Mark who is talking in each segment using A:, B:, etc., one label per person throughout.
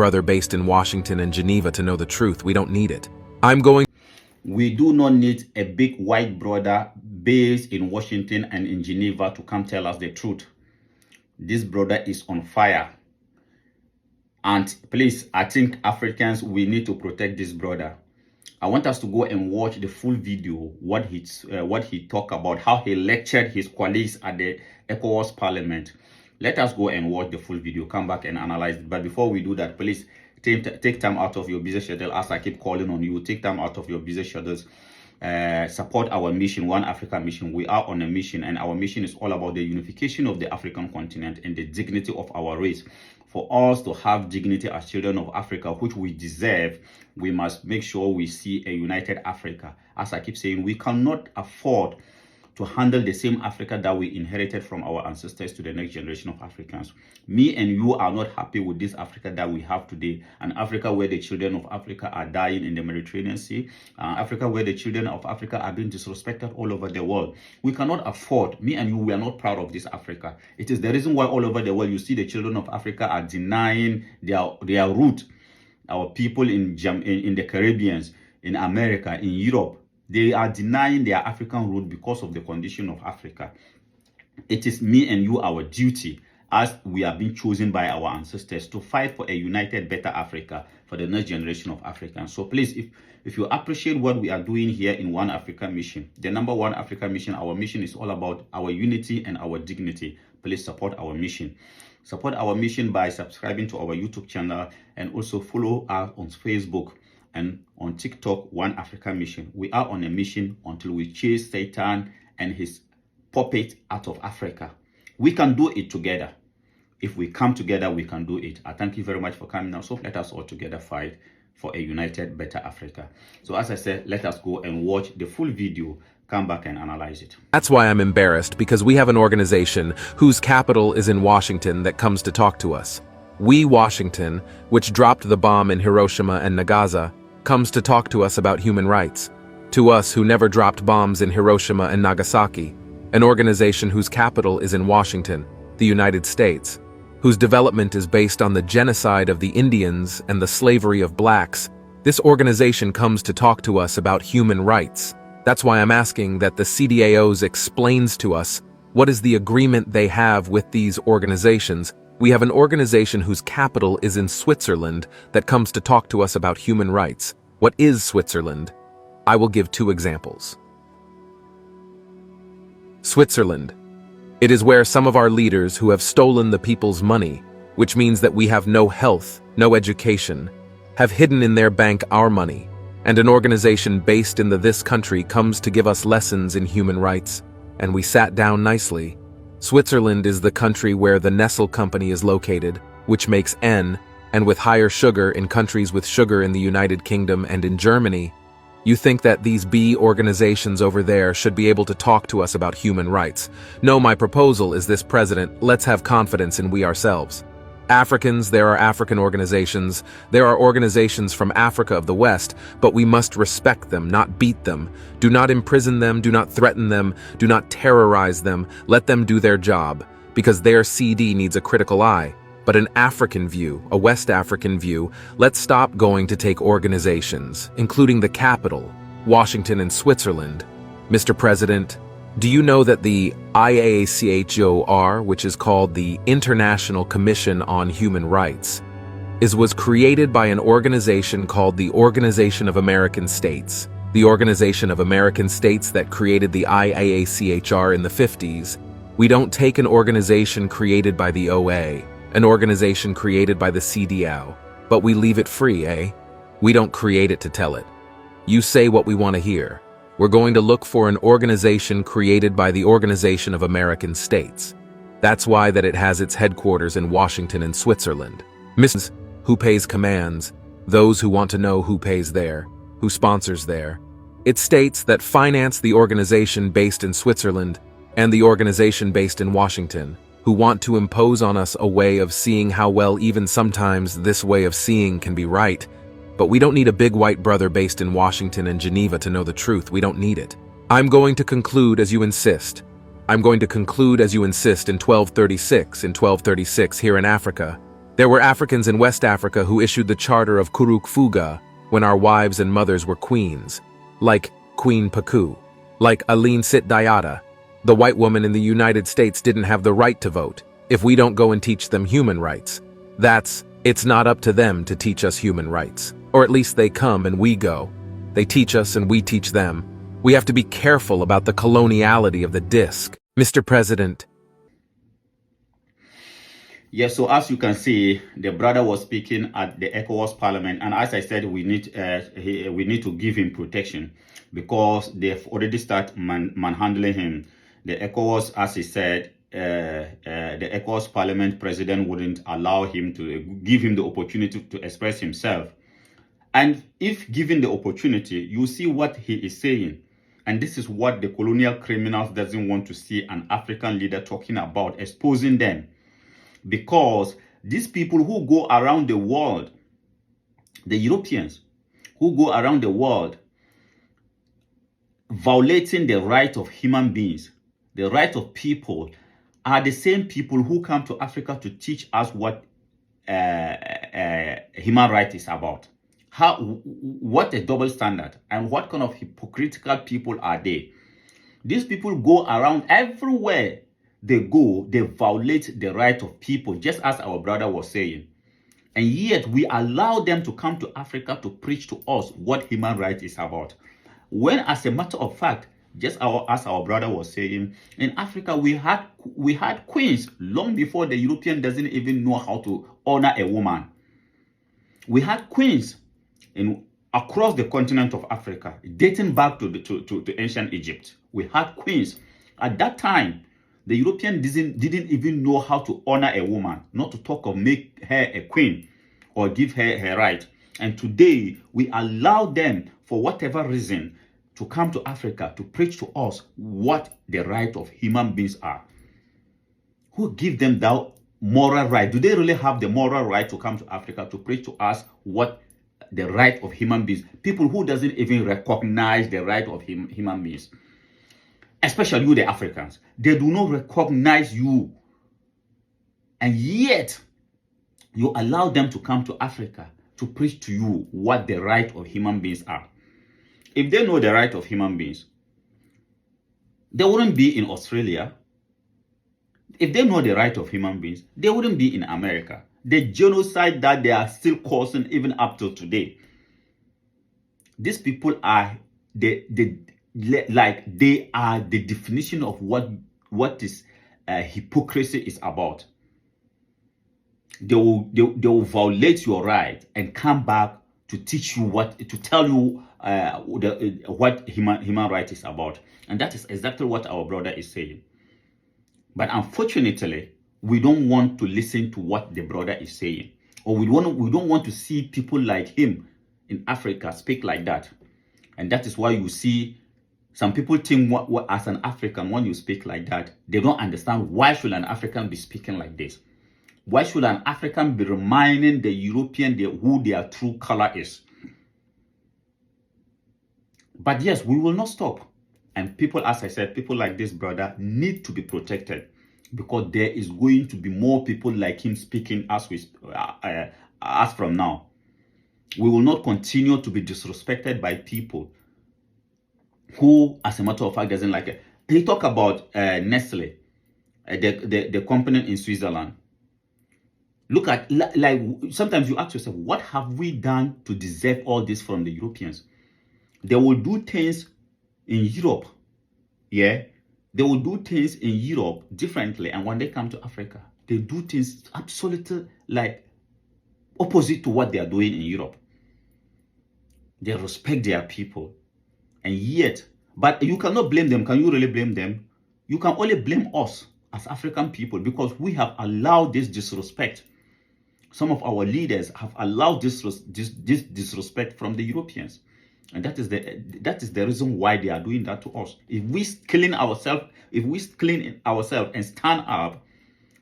A: brother based in Washington and Geneva to know the truth. We don't need it.
B: We do not need a big white brother based in Washington and in Geneva to come tell us the truth. This brother is on fire. And please, I think Africans, we need to protect this brother. I want us to go and watch the full video, what he talked about, how he lectured his colleagues at the Ecowas Parliament. Let us go and watch the full video, come back and analyze it. But before we do that, please take time out of your busy schedule. As I keep calling on you, take time out of your busy schedules. Support our mission, One Africa mission. We are on a mission, and our mission is all about the unification of the African continent and the dignity of our race. For us to have dignity as children of Africa, which we deserve, we must make sure we see a united Africa. As I keep saying, we cannot afford to handle the same Africa that we inherited from our ancestors to the next generation of Africans. Me and you are not happy with this Africa that we have today, an Africa where the children of Africa are dying in the Mediterranean Sea, Africa where the children of Africa are being disrespected all over the world. We cannot afford, me and you, we are not proud of this Africa. It is the reason why all over the world you see the children of Africa are denying their root. Our people in the Caribbean, in America, in Europe, they are denying their African root because of the condition of Africa. It is me and you, our duty, as we are being chosen by our ancestors, to fight for a united, better Africa for the next generation of Africans. So please, if you appreciate what we are doing here in One Africa Mission, the number One Africa Mission, our mission is all about our unity and our dignity. Please support our mission. Support our mission by subscribing to our YouTube channel and also follow us on Facebook and on TikTok, One Africa Mission. We are on a mission until we chase Satan and his puppet out of Africa. We can do it together. If we come together, we can do it. I thank you very much for coming now. So let us all together fight for a united, better Africa. So as I said, let us go and watch the full video, come back and analyze it.
A: That's why I'm embarrassed, because we have an organization whose capital is in Washington that comes to talk to us. We, Washington, which dropped the bomb in Hiroshima and Nagasaki, comes to talk to us about human rights. To us who never dropped bombs in Hiroshima and Nagasaki, an organization whose capital is in Washington, the United States, whose development is based on the genocide of the Indians and the slavery of blacks, this organization comes to talk to us about human rights. That's why I'm asking that the CDAOs explains to us what is the agreement they have with these organizations. We have an organization whose capital is in Switzerland that comes to talk to us about human rights. What is Switzerland? I will give 2 examples. Switzerland. It is where some of our leaders who have stolen the people's money, which means that we have no health, no education, have hidden in their bank our money, and an organization based in this country comes to give us lessons in human rights, and we sat down nicely. Switzerland is the country where the Nestle company is located, which makes N, and with higher sugar in countries with sugar in the United Kingdom and in Germany. You think that these B organizations over there should be able to talk to us about human rights. No, my proposal is this, President, let's have confidence in we ourselves. Africans, there are African organizations, there are organizations from Africa of the West, but we must respect them, not beat them. Do not imprison them, do not threaten them, do not terrorize them, let them do their job, because their CD needs a critical eye. But an African view, a West African view, let's stop going to take organizations, including the capital, Washington and Switzerland. Mr. President, do you know that the IACHOR, which is called the International Commission on Human Rights, was created by an organization called the Organization of American States. The Organization of American States that created the IACHR in the 50s. We don't take an organization created by the OA, an organization created by the CDAO, but we leave it free, eh? We don't create it to tell it. You say what we want to hear. We're going to look for an organization created by the Organization of American States. That's why that it has its headquarters in Washington and Switzerland. Mrs. Who pays commands, those who want to know who pays there, who sponsors there. It states that finance the organization based in Switzerland and the organization based in Washington, who want to impose on us a way of seeing how well even sometimes this way of seeing can be right. But we don't need a big white brother based in Washington and Geneva to know the truth. We don't need it. I'm going to conclude as you insist. I'm going to conclude as you insist in 1236 here in Africa. There were Africans in West Africa who issued the Charter of Kuruk Fuga when our wives and mothers were queens, like Queen Paku, like Aline Sit Diata. The white woman in the United States didn't have the right to vote if we don't go and teach them human rights. It's not up to them to teach us human rights. Or at least they come and we go. They teach us and we teach them. We have to be careful about the coloniality of the disc. Mr. President.
B: Yes, so as you can see, the brother was speaking at the Ecowas Parliament, and as I said, we need to give him protection because they've already started manhandling him. The Ecowas, as he said, the Ecowas Parliament president wouldn't allow him to give him the opportunity to express himself. And if given the opportunity, you see what he is saying. And this is what the colonial criminals doesn't want to see an African leader talking about, exposing them. Because these people who go around the world, the Europeans who go around the world violating the right of human beings, the right of people, are the same people who come to Africa to teach us what human rights is about. What a double standard, and what kind of hypocritical people are they? These people go around everywhere they go, they violate the right of people, just as our brother was saying. And yet we allow them to come to Africa to preach to us what human rights is about. When, as a matter of fact, just as our brother was saying, in Africa we had queens long before the European doesn't even know how to honor a woman. We had queens across the continent of Africa, dating back to ancient Egypt. We had queens. At that time, the European didn't even know how to honor a woman, not to talk of make her a queen or give her her right. And today, we allow them, for whatever reason, to come to Africa to preach to us what the right of human beings are. Who give them that moral right? Do they really have the moral right to come to Africa to preach to us what the right of human beings? People who doesn't even recognize the right of human beings. Especially you, the Africans. They do not recognize you. And yet, you allow them to come to Africa to preach to you what the right of human beings are. If they know the right of human beings, they wouldn't be in Australia. If they know the right of human beings, they wouldn't be in America. The genocide that they are still causing even up till today. These people are they are the definition of what is hypocrisy is about. They will violate your right and come back to teach you to tell you what human right is about. And that is exactly what our brother is saying. But unfortunately, we don't want to listen to what the brother is saying, or we don't want to see people like him in Africa speak like that. And that is why you see some people think as an African, when you speak like that, they don't understand why should an African be speaking like this. Why should an African be reminding the European who their true color is? But yes, we will not stop. And people, as I said, people like this brother need to be protected, because there is going to be more people like him speaking as from now. We will not continue to be disrespected by people who, as a matter of fact, doesn't like it. He talked about Nestle, the company in Switzerland. Look at, like, sometimes you ask yourself, what have we done to deserve all this from the Europeans? They will do things in Europe, yeah? They will do things in Europe differently, and when they come to Africa, they do things absolutely like opposite to what they are doing in Europe. They respect their people, and yet, but you cannot blame them. Can you really blame them? You can only blame us as African people, because we have allowed this disrespect. Some of our leaders have allowed this disrespect from the Europeans. And that is the reason why they are doing that to us. If we clean ourselves and stand up,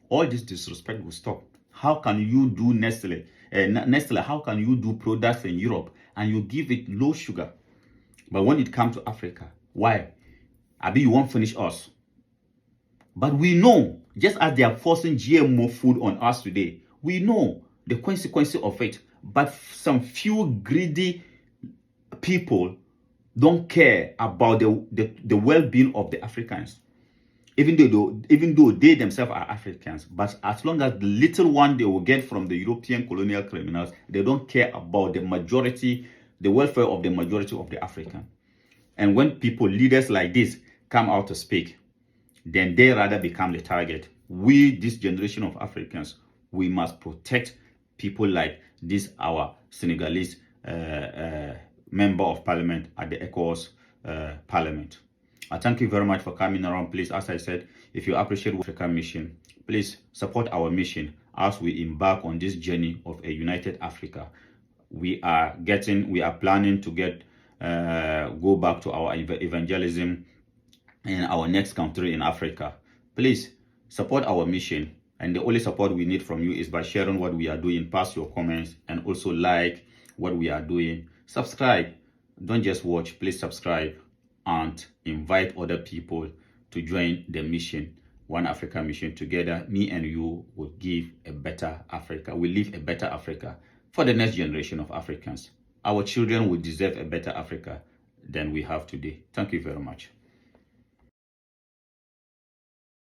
B: all this disrespect will stop. How can you do Nestle? How can you do products in Europe and you give it low sugar? But when it comes to Africa, why? Abi, you won't finish us. But we know, just as they are forcing GMO food on us today, We know the consequences of it, but some few greedy people don't care about the well-being of the Africans. Even though they themselves are Africans, but as long as the little one they will get from the European colonial criminals, they don't care about the majority, the welfare of the majority of the African. And when people, leaders like this, come out to speak, then they rather become the target. We, this generation of Africans, we must protect people like this, our Senegalese member of parliament at the Ecowas parliament. I thank you very much for coming around. Please, as I said, if you appreciate African mission, please support our mission as we embark on this journey of a united Africa. We are planning to go back to our evangelism in our next country in Africa. Please support our mission, and the only support we need from you is by sharing what we are doing. Pass your comments and also like what we are doing. Subscribe. Don't just watch, please subscribe and invite other people to join the mission, One Africa mission. Together, me and you will give a better Africa. We live a better Africa for the next generation of Africans. Our children will deserve a better Africa than we have today. Thank you very much.